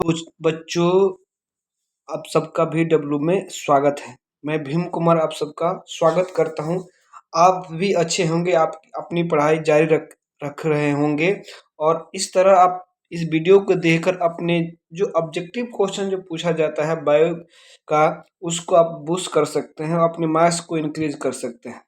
बच्चों, आप सबका VW में स्वागत है। मैं भीम कुमार आप सबका स्वागत करता हूं। आप भी अच्छे होंगे, आप अपनी पढ़ाई जारी रख रहे होंगे और इस तरह आप इस वीडियो को देखकर अपने जो ऑब्जेक्टिव क्वेश्चन जो पूछा जाता है बायो का, उसको आप बूस्ट कर सकते हैं और अपने मार्क्स को इंक्रीज कर सकते हैं।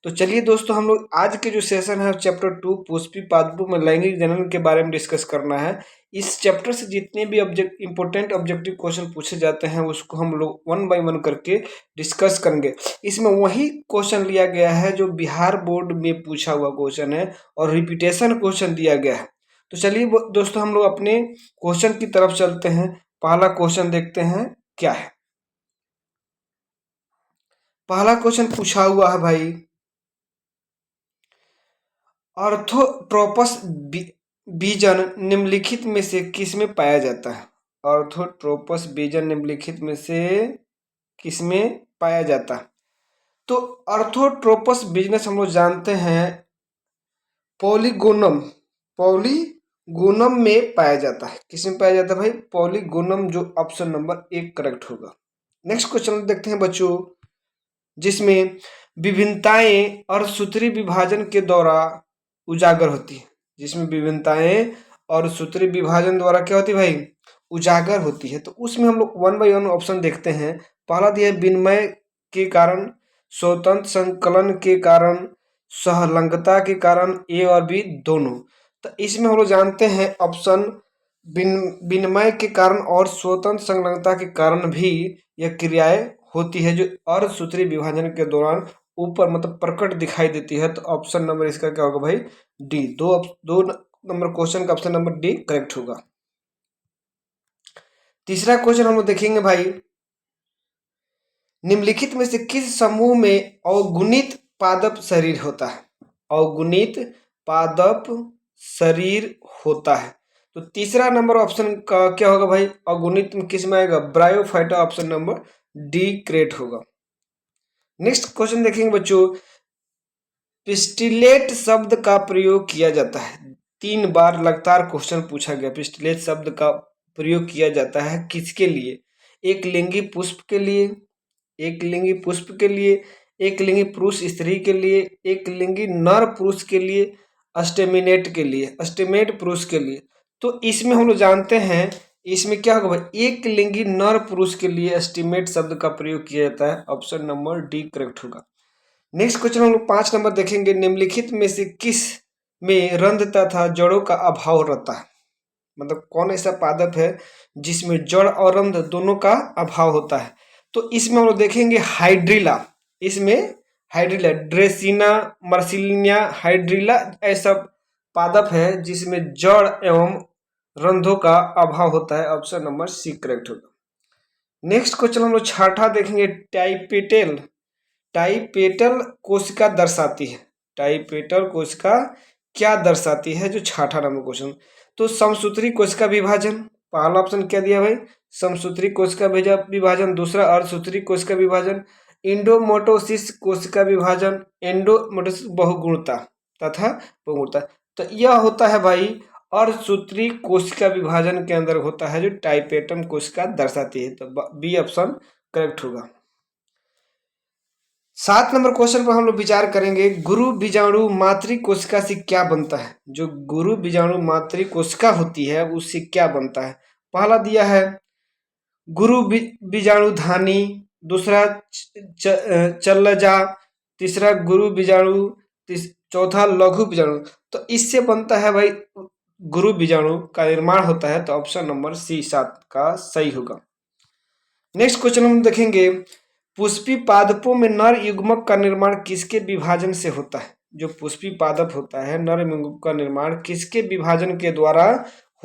तो चलिए दोस्तों, हम लोग आज के जो सेशन है चैप्टर 2 पुष्पी पादपों में लैंगिक जनन के बारे में डिस्कस करना है। इस चैप्टर से जितने भी इंपॉर्टेंट ऑब्जेक्टिव क्वेश्चन पूछे जाते हैं उसको हम लोग वन बाय वन करके डिस्कस करेंगे। इसमें वही क्वेश्चन लिया गया है जो बिहार बोर्ड में पूछा हुआ क्वेश्चन है और रिपीटेशन क्वेश्चन दिया गया है। तो चलिए दोस्तों, हम लोग अपने क्वेश्चन की तरफ चलते हैं। पहला क्वेश्चन देखते हैं क्या है। पहला क्वेश्चन पूछा हुआ है भाई, ऑर्थोट्रोपस बीजन निम्नलिखित में से किसमें पाया जाता है? ऑर्थोट्रोपस बीजन निम्नलिखित में से किसमें पाया जाता है? तो ऑर्थोट्रोपस बिजनेस हम लोग जानते हैं पॉलीगोनम में पाया जाता है। किसमें पाया जाता है भाई? पॉलीगोनम, जो ऑप्शन नंबर 1 करेक्ट होगा। नेक्स्ट क्वेश्चन देखते हैं बच्चों, जिसमें विभिन्नताएं और सूत्री विभाजन के द्वारा उजागर होती है। जिसमें विभिन्नताएं और सूत्री विभाजन द्वारा क्या होती है भाई? उजागर होती है। तो उसमें हम लोग वन बाय वन ऑप्शन देखते हैं। पहला दिया है विनिमय के कारण, स्वतंत्र संकलन के कारण, सहलंगता के कारण, ए और बी दोनों। तो इसमें हम लोग जानते हैं ऑप्शन विनिमय के कारण और स्वतंत्र संलग्नता के कारण भी यह क्रियाएं होती है जो अर्धसूत्री विभाजन के दौरान ऊपर मतलब प्रकट दिखाई देती है। तो ऑप्शन नंबर इसका क्या होगा भाई? डी। दो नंबर क्वेश्चन का ऑप्शन नंबर डी करेक्ट होगा। तीसरा क्वेश्चन हम लोग देखेंगे भाई, निम्नलिखित में से किस समूह में अवगुणित पादप शरीर होता है? अवगुणित पादप शरीर होता है। तो तीसरा नंबर ऑप्शन का क्या होगा भाई? अवगुणित में किस में आएगा? Bryophyta, option number D correct होगा। नेक्स्ट क्वेश्चन देखेंगे बच्चों, पिस्टिलेट शब्द का प्रयोग किया जाता है। 3 बार लगातार क्वेश्चन पूछा गया। पिस्टिलेट शब्द का प्रयोग किया जाता है किसके लिए? एक लिंगी पुष्प के लिए, एक लिंगी पुष्प के लिए, एक लिंगी पुरुष स्त्री के लिए, एक लिंगी नर पुरुष के लिए, अस्टेमिनेट के लिए, अस्टेमेट पुरुष के लिए। तो इसमें हम लोग जानते हैं इसमें क्या होगा भाई? एक लिंगी नर पुरुष के लिए एस्टिमेट शब्द का प्रयोग किया जाता है। ऑप्शन नंबर डी करेक्ट होगा। नेक्स्ट क्वेश्चन हम लोग 5 नंबर देखेंगे, निम्नलिखित में से किस में रंध्र तथा जड़ों का अभाव रहता है? मतलब कौन ऐसा पादप है जिसमें जड़ और रंध्र दोनों का अभाव होता है? तो इसमें हम लोग देखेंगे हाइड्रिला। इसमें हाइड्रिला, ड्रेसिना मर्सिलिनिया हाइड्रिला ऐसा पादप है जिसमें जड़ एवं रंध्रों का अभाव होता है। ऑप्शन नंबर सी करेक्ट होगा। नेक्स्ट क्वेश्चन हम लोग छठा देखेंगे, टाइपेटल। टाइपेटल कोशिका दर्शाती है। टाइपेटल कोशिका क्या दर्शाती है? जो छठा नंबर क्वेश्चन। तो समसूत्री कोशिका विभाजन, पहला ऑप्शन क्या दिया भाई? समसूत्री कोशिका विभाजन। दूसरा अर्धसूत्री कोशिका विभाजन, इंडोमोटोसिस कोशिका विभाजन, एंडोमोटोसिस बहुगुणता तथा बहुगुणता। तो यह होता है भाई अर्धसूत्री कोशिका विभाजन के अंदर होता है जो टाइपेटम कोशिका दर्शाती है। तो बी ऑप्शन करेक्ट होगा। 7 नंबर क्वेश्चन पर हम लोग विचार करेंगे, गुरु बीजाणु मातृ कोशिका से क्या बनता है? जो गुरु बीजाणु मातृ कोशिका होती है उससे क्या बनता है? पहला दिया है गुरु बीजाणु धानी, दूसरा चल्लजा, तीसरा गुरु बीजाणु, चौथा लघु बीजाणु। तो इससे बनता है भाई गुरु बीजाणु का निर्माण होता है। तो ऑप्शन नंबर सी 7 का सही होगा। नेक्स्ट क्वेश्चन हम देखेंगे, पुष्पी पादपों में नर युग्मक का निर्माण किसके विभाजन से होता है? जो पुष्पी पादप होता है नर युग्मक का निर्माण किसके विभाजन के द्वारा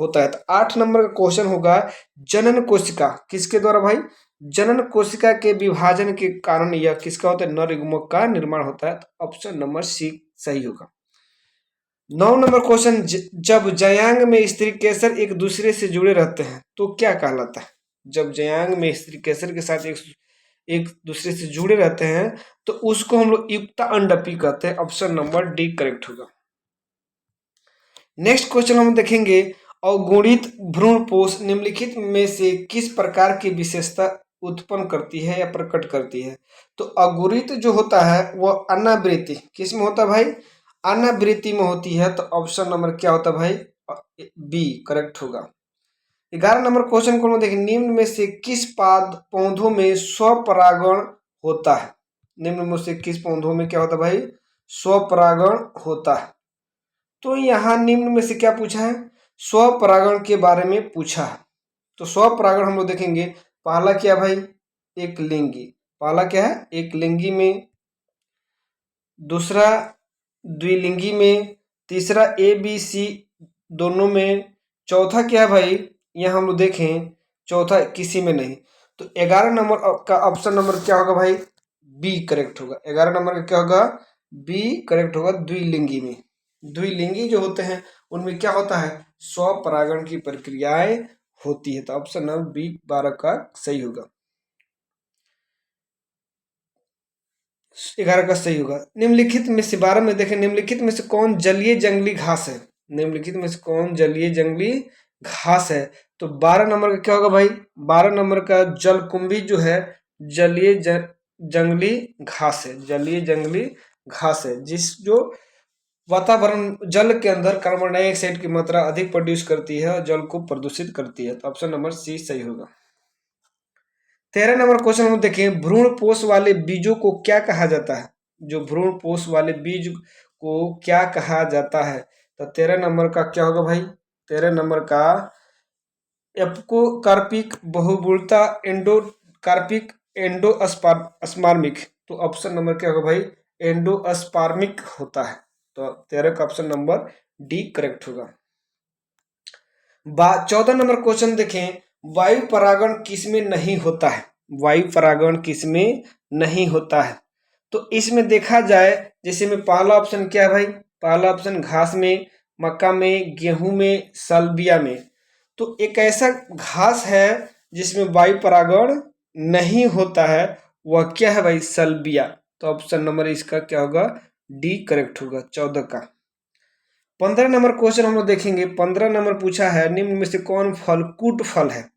होता है? तो 8 नंबर का क्वेश्चन होगा, जनन कोशिका किसके द्वारा भाई? जनन कोशिका के विभाजन के कारण यह किसका होता है? नर युग्मक का निर्माण होता है। तो ऑप्शन नंबर सी सही होगा। 9 नंबर क्वेश्चन, जब जयांग में स्त्री केसर एक दूसरे से जुड़े रहते हैं तो क्या कहलाता है? जब जयांग में स्त्री केसर के साथ एक दूसरे से जुड़े रहते हैं तो उसको हम लोग युक्ता अंडपी कहते हैं। ऑप्शन नंबर डी करेक्ट होगा। नेक्स्ट क्वेश्चन हम देखेंगे, अगुणित भ्रूणपोष निम्नलिखित में से किस प्रकार की विशेषता उत्पन्न करती है या प्रकट करती है? तो अगुणित जो होता है वह अनावृत्ति किस में होता है भाई? अनावृत्ति में होती है। तो ऑप्शन नंबर क्या होता है भाई? बी करेक्ट होगा। 11 नंबर क्वेश्चन को देखिए, निम्न में से किस पौधों में स्वपरागण होता है? निम्न में से किस पौधों में क्या होता है भाई? स्वपरागण होता है। तो यहाँ निम्न में से क्या पूछा है? स्वपरागण के बारे में पूछा है। तो स्वपरागण हम लोग देखेंगे। पहला क्या भाई? एक लिंगी। पहला क्या है? एक लिंगी में। दूसरा द्विलिंगी में। तीसरा ए बी सी दोनों में। चौथा क्या है भाई? यहाँ हम लोग देखें, चौथा किसी में नहीं। तो 11 नंबर का ऑप्शन नंबर क्या होगा भाई? बी करेक्ट होगा। 11 नंबर का क्या होगा? बी करेक्ट होगा। द्विलिंगी में, द्विलिंगी जो होते हैं उनमें क्या होता है? स्वपरागण की प्रक्रियाएं होती है। तो ऑप्शन नंबर बी 12 का सही होगा। 11 का सही होगा। निम्नलिखित में से 12 में देखें, निम्नलिखित में से कौन जलीय जंगली घास है? निम्नलिखित में से कौन जलीय जंगली घास है? तो 12 नंबर का क्या होगा भाई? 12 नंबर का जलकुंभी जो है जलीय जंगली घास है। जलीय जंगली घास है जो वातावरण जल के अंदर कार्बन डाइऑक्साइड की मात्रा अधिक प्रोड्यूस करती है और जल को प्रदूषित करती है। तो ऑप्शन नंबर सी सही होगा। 13 नंबर क्वेश्चन हम देखें, भ्रूणपोष वाले बीजों को क्या कहा जाता है? जो भ्रूणपोष वाले बीज को क्या कहा जाता है? तो 13 नंबर का क्या होगा भाई? 13 नंबर का एपोकार्पिक, बहुबुलता, एंडोकार्पिक, एंडोस्पर्मिक। तो ऑप्शन नंबर क्या होगा भाई? एंडोस्पर्मिक होता है। तो 13 का ऑप्शन नंबर डी करेक्ट होगा। 14 नंबर क्वेश्चन देखें, वायु परागण किसमें नहीं होता है? वायु परागण किसमें नहीं होता है? तो इसमें देखा जाए, जैसे में पहला ऑप्शन क्या है भाई? पहला ऑप्शन घास में, मक्का में, गेहूं में, सल्बिया में। तो एक ऐसा घास है जिसमें वायु परागण नहीं होता है, वह क्या है भाई? सल्बिया। तो ऑप्शन नंबर इसका क्या होगा? डी करेक्ट होगा 14 का। 15 नंबर क्वेश्चन हम लोग देखेंगे। 15 नंबर पूछा है, निम्न में से कौन फल कुट फल है?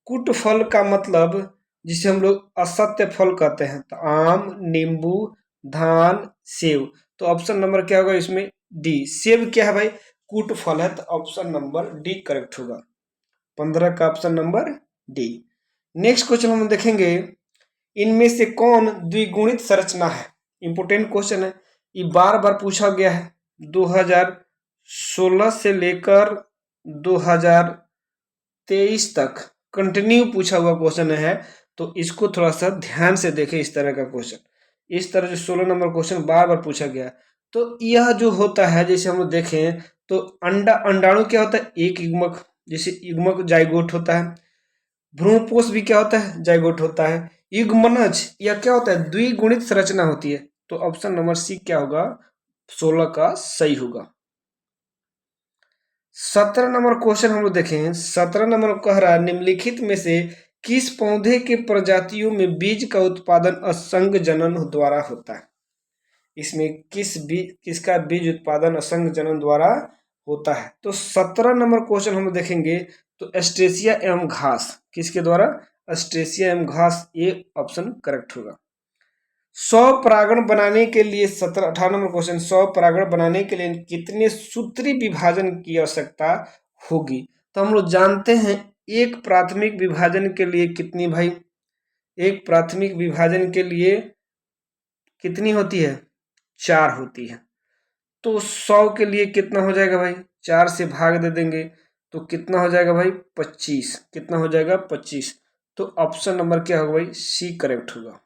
कुट फल का मतलब जिसे हम लोग असत्य फल कहते हैं। तो आम, नींबू, धान, सेब। तो ऑप्शन नंबर क्या होगा इसमें? डी। सेब क्या है भाई? कुट फल है। तो ऑप्शन नंबर डी करेक्ट होगा। 15 का option number D. Next question हम देखेंगे, इनमें से कौन द्विगुणित संरचना है? इंपोर्टेंट क्वेश्चन है, ये बार बार पूछा गया है। 2016 से लेकर 2023 तक कंटिन्यू पूछा हुआ क्वेश्चन है। तो इसको थोड़ा सा ध्यान से देखें। इस तरह का क्वेश्चन, इस तरह जो 16 नंबर क्वेश्चन बार बार पूछा गया है। तो यह जो होता है, जैसे हम लोग देखें तो अंडाणु क्या होता है? एक युग्मक। जैसे युग्मक जाइगोट होता है। भ्रूणपोष भी क्या होता है? जाइगोट होता है। युग्मनज यह क्या होता है? द्विगुणित संरचना होती है। तो ऑप्शन नंबर सी क्या होगा? 16 का सही होगा। 17 नंबर क्वेश्चन हम लोग देखें। 17 नंबर कह रहा है, निम्नलिखित में से किस पौधे के प्रजातियों में बीज का उत्पादन असंग जनन द्वारा होता है? इसमें किसका बीज उत्पादन असंग जनन द्वारा होता है? तो 17 नंबर क्वेश्चन हम देखेंगे। तो एस्ट्रेसिया एवं घास किसके द्वारा? एस्ट्रेसिया एवं घास, ये ऑप्शन करेक्ट होगा। 100 परागण बनाने के लिए 18 नंबर क्वेश्चन, 100 परागण बनाने के लिए कितने सूत्री विभाजन की आवश्यकता होगी? तो हम लोग जानते हैं एक प्राथमिक विभाजन के लिए कितनी भाई? एक प्राथमिक विभाजन के लिए कितनी होती है? 4 होती है। तो 100 के लिए कितना हो जाएगा भाई? 4 से भाग दे देंगे तो कितना हो जाएगा भाई? 25। कितना हो जाएगा? 25। तो ऑप्शन नंबर क्या होगा भाई? सी करेक्ट होगा।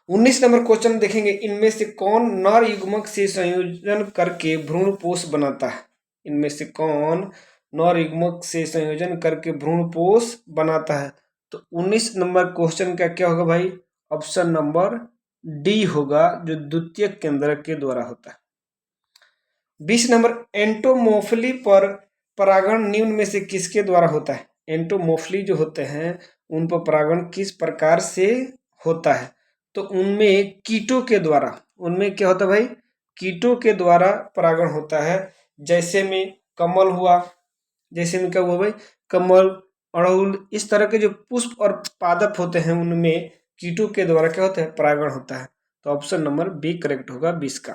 19 नंबर क्वेश्चन देखेंगे, इनमें से कौन नर युग्मक से संयोजन करके भ्रूणपोष बनाता है? इनमें से कौन नर युग्मक से संयोजन करके भ्रूणपोष बनाता है? तो 19 नंबर क्वेश्चन का क्या होगा भाई? ऑप्शन नंबर डी होगा, जो द्वितीयक केंद्रक के द्वारा होता है। 20 नंबर, एंटोमोफिली पर परागण निम्न में से किसके द्वारा होता है? एंटोमोफिली जो होते हैं उन पर परागण किस प्रकार से होता है? तो उनमें कीटों के द्वारा। उनमें क्या होता है भाई? कीटों के द्वारा परागण होता है। जैसे में कमल हुआ, जैसे में क्या हुआ भाई, कमल, अड़हुल, इस तरह के जो पुष्प और पादप होते हैं उनमें कीटों के द्वारा क्या होता है, परागण होता है। तो ऑप्शन नंबर बी करेक्ट होगा 20 का।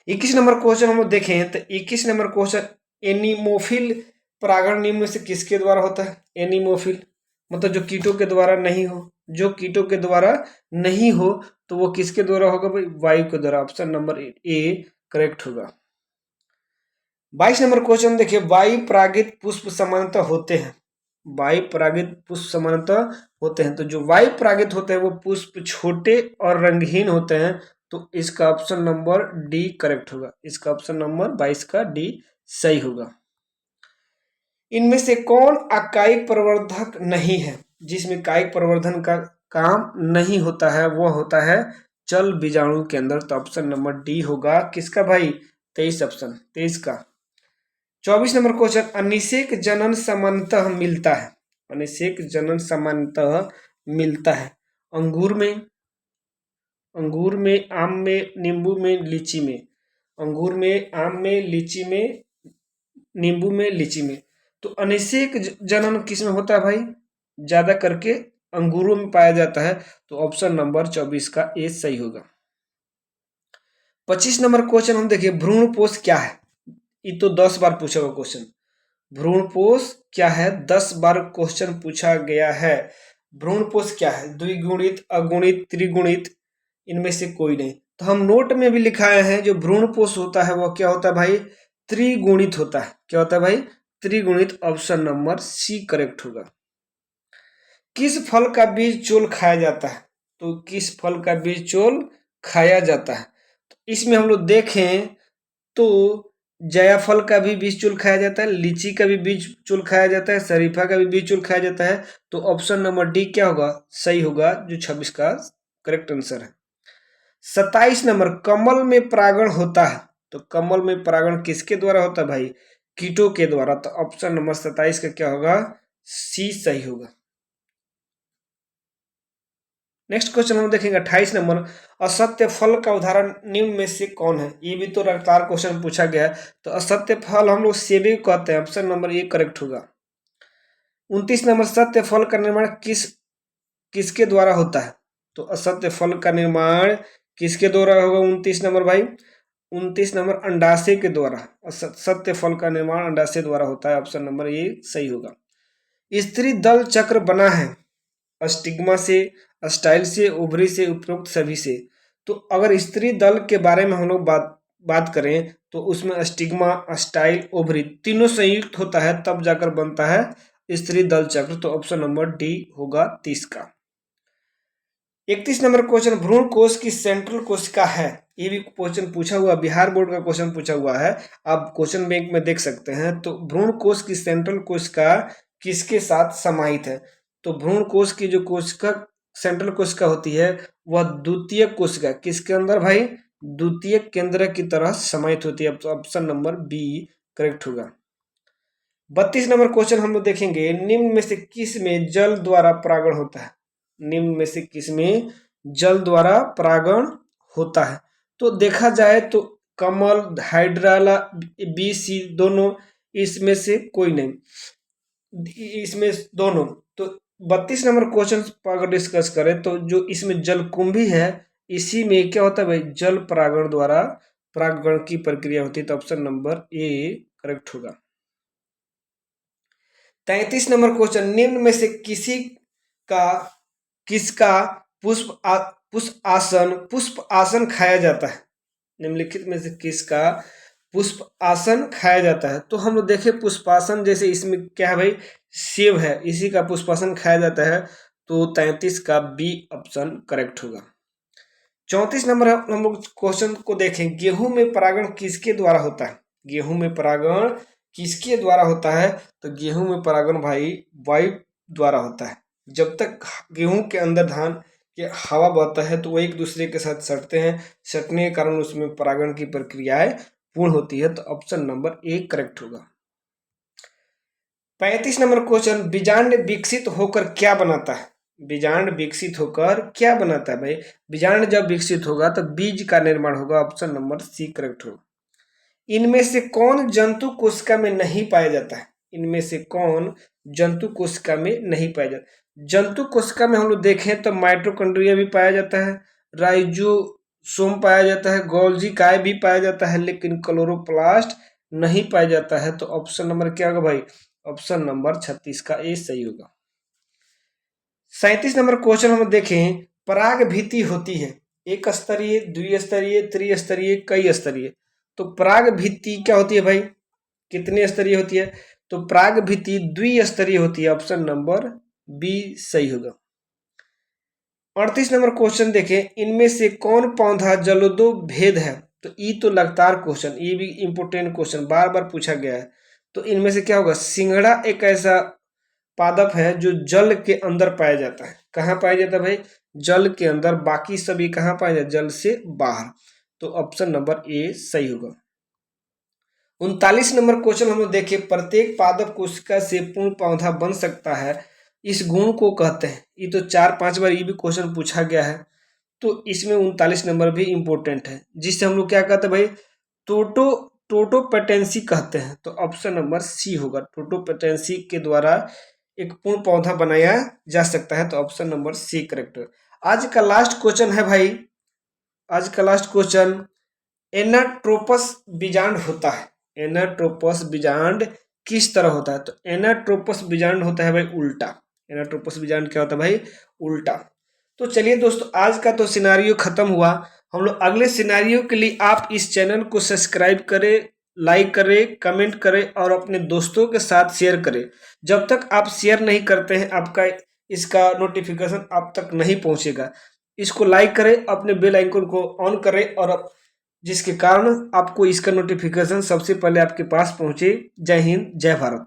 21 नंबर क्वेश्चन हम लोग देखें तो 21 नंबर क्वेश्चन, एनीमोफिल परागण निम्न में से किसके द्वारा होता है? एनीमोफिल मतलब जो कीटों के द्वारा नहीं हो, जो कीटों के द्वारा नहीं हो तो वो किसके द्वारा होगा भाई? वायु के द्वारा। ऑप्शन नंबर ए करेक्ट होगा। 22 नंबर क्वेश्चन देखिए, वायु परागित पुष्प सामान्यतः होते हैं, वायु परागित पुष्प सामान्यतः होते हैं, तो जो वायु परागित होते हैं वो पुष्प छोटे और रंगहीन होते हैं, तो इसका ऑप्शन नंबर डी करेक्ट होगा। इसका ऑप्शन नंबर 22 का डी सही होगा। इनमें से कौन अकाइक प्रवर्धक नहीं है? जिसमें कायिक प्रवर्धन का काम नहीं होता है वो होता है चल बीजाणु के अंदर। तो ऑप्शन नंबर डी होगा किसका भाई? 23 ऑप्शन 23 का। 24 नंबर क्वेश्चन, अनिषेक जनन सामान्यतः मिलता है, अनिषेक जनन सामान्यतः मिलता है अंगूर में, अंगूर में, आम में, नींबू में, लीची में। अंगूर में, आम में, लीची में, नींबू में, लीची में। तो अनिषेक जनन किस में होता है भाई? ज्यादा करके अंगूरों में पाया जाता है। तो ऑप्शन नंबर 24 का ए सही होगा। 25 नंबर क्वेश्चन हम देखिए, भ्रूणपोष क्या है? ये तो 10 बार पूछा हुआ क्वेश्चन। भ्रूणपोष क्या है? 10 बार क्वेश्चन पूछा गया है। भ्रूणपोष क्या है? द्विगुणित, अगुणित, त्रिगुणित, इनमें से कोई नहीं। तो हम नोट में भी लिखाए हैं जो भ्रूणपोष होता है वो क्या होता है भाई? त्रिगुणित होता है। क्या होता है भाई? त्रिगुणित। ऑप्शन नंबर सी करेक्ट होगा। किस फल का बीज चोल खाया जाता है? तो किस फल का बीज चोल खाया जाता है? तो इसमें हम लोग देखें तो जायफल का भी बीज चूल खाया जाता है, लीची का भी बीज चूल खाया जाता है, शरीफा का भी बीज चूल खाया जाता है। तो ऑप्शन नंबर डी क्या होगा? सही होगा, जो 26 का करेक्ट आंसर है। 27 नंबर, कमल में परागण होता है, तो कमल में परागण किसके द्वारा होता है भाई? कीटों के द्वारा। तो ऑप्शन नंबर 27 का क्या होगा? सी सही होगा। नेक्स्ट क्वेश्चन हम देखेंगे 28 नंबर, असत्य फल का उदाहरण निम्न में से कौन है? ये भी तो लगातार क्वेश्चन पूछा गया है। तो असत्य फल हम लोग सेब कहते हैं। ऑप्शन नंबर ए करेक्ट होगा। 29 नंबर, सत्य फल का निर्माण किसके द्वारा होता है? तो असत्य फल का निर्माण किसके द्वारा होगा 29 नंबर भाई? 29 नंबर अंडाशय के द्वारा। सत्य फल का निर्माण अंडाशय द्वारा होता है। ऑप्शन नंबर ए सही होगा। स्त्री दल चक्र बना है स्टिग्मा से, स्टाइल से, ओवरी से, उपरोक्त सभी से। तो अगर स्त्री दल के बारे में हम लोग बात करें तो उसमें स्टिग्मा, स्टाइल, ओवरी तीनों संयुक्त होता है तब जाकर बनता है स्त्री दल चक्र। तो ऑप्शन नंबर डी होगा 30 का। 31 नंबर क्वेश्चन, भ्रूण कोश की सेंट्रल कोशिका है। ये भी क्वेश्चन पूछा हुआ, बिहार बोर्ड का क्वेश्चन पूछा हुआ है, आप क्वेश्चन बैंक में देख सकते हैं। तो भ्रूण कोश की सेंट्रल कोशिका किसके साथ समाहित है? तो भ्रूण कोश की जो कोशिका सेंट्रल कोशिका होती है वह द्वितीय कोशिका किसके अंदर भाई? द्वितीय केंद्र की तरह समाहित होती है। तो ऑप्शन नंबर बी करेक्ट होगा। 32 नंबर क्वेश्चन हम लोग देखेंगे, निम्न में से किस में जल द्वारा परागण होता है? निम्न में से किस में जल द्वारा परागण होता है? तो देखा जाए तो कमल, हाइड्राला, बी, सी दोनों, इसमें से कोई नहीं, इसमें दोनों। तो 32 नंबर क्वेश्चन पर अगर डिस्कस करें तो जो इसमें जलकुंभी है इसी में क्या होता है भाई? जल परागण द्वारा परागण की प्रक्रिया होती है। तो ऑप्शन नंबर ए करेक्ट होगा। 33 नंबर क्वेश्चन, निम्न में से का किसका पुष्प आसन खाया जाता है? निम्नलिखित में से किसका पुष्प आसन खाया जाता है? तो हम लोग देखें पुष्पासन, जैसे इसमें क्या है भाई? सेब है, इसी का पुष्पासन खाया जाता है। तो 33 का बी ऑप्शन करेक्ट होगा। 34 नंबर हम लोग क्वेश्चन को देखें, गेहूं में परागण किसके द्वारा होता है? गेहूं में परागण किसके द्वारा होता है? तो गेहूं में परागण भाई वायु द्वारा होता है। जब तक गेहूं के अंदर धान के हवा बहता है तो वो एक दूसरे के साथ सटते हैं, सटने के कारण उसमें परागण की प्रक्रियाएं पूर्ण होती है। तो ऑप्शन नंबर ए करेक्ट होगा। 35 नंबर क्वेश्चन, बीजांड विकसित होकर क्या बनाता है? बीजांड विकसित होकर क्या बनाता है भाई? बीजांड जब विकसित होगा तो बीज का निर्माण होगा। ऑप्शन नंबर सी करेक्ट होगा। इनमें से कौन जंतु कोशिका में नहीं पाया जाता है? इनमें से कौन जंतु कोशिका में नहीं पाया जाता? जंतु कोशिका में हम लोग देखें तो माइटोकॉन्ड्रिया भी पाया जाता है, राइजोसोम पाया जाता है, गोल्जी काय भी पाया जाता है, लेकिन क्लोरोप्लास्ट नहीं पाया जाता है। तो ऑप्शन नंबर क्या होगा भाई? ऑप्शन नंबर 36 का ए सही होगा। 37 नंबर क्वेश्चन हम देखें, पराग भित्ति होती है एक स्तरीय, द्विस्तरीय, त्रिस्तरीय, कई स्तरीय। तो पराग भित्ति क्या होती है भाई? कितने स्तरीय होती है? तो पराग भित्ति द्विस्तरीय होती है। ऑप्शन नंबर बी सही होगा। 38 नंबर क्वेश्चन देखें, इनमें से कौन पौधा जलोदो भेद है? तो ये तो लगातार क्वेश्चन, ये भी इंपोर्टेंट क्वेश्चन बार बार पूछा गया है। तो इनमें से क्या होगा? सिंगड़ा एक ऐसा पादप है जो जल के अंदर पाया जाता है। कहाँ पाया जाता है भाई? जल के अंदर। बाकी सभी कहाँ पाया जाता है? जल से बाहर। तो ऑप्शन नंबर ए सही होगा। 39 नंबर क्वेश्चन हम लोग देखें, प्रत्येक पादप कोशिका से पूर्ण पौधा बन सकता है, इस गुण को कहते हैं। ये तो 4-5 बार ये भी क्वेश्चन पूछा गया है। तो इसमें 39 नंबर भी इंपॉर्टेंट है, जिससे हम लोग क्या कहते हैं भाई? टोटोपेटेंसी कहते हैं। तो ऑप्शन नंबर सी होगा। टोटोपेटेंसी के द्वारा एक पूर्ण पौधा बनाया जा सकता है। तो ऑप्शन नंबर सी करेक्ट है। आज का लास्ट क्वेश्चन है भाई, आज का लास्ट क्वेश्चन, एनाट्रोपस बीजांड होता है। एनाट्रोपस बीजांड किस तरह होता है? तो एनाट्रोपस बीजांड होता है भाई उल्टा। एनाट्रोपस बीजांड क्या होता है भाई? उल्टा। तो चलिए दोस्तों, आज का तो सिनारियो खत्म हुआ। हम लोग अगले सिनारियो के लिए आप इस चैनल को सब्सक्राइब करें, लाइक करें, कमेंट करें और अपने दोस्तों के साथ शेयर करें। जब तक आप शेयर नहीं करते हैं, आपका इसका नोटिफिकेशन आप तक नहीं पहुंचेगा। इसको लाइक करें, अपने बेल आइकन को ऑन करें, और जिसके कारण आपको इसका नोटिफिकेशन सबसे पहले आपके पास पहुंचे। जय हिंद, जय भारत।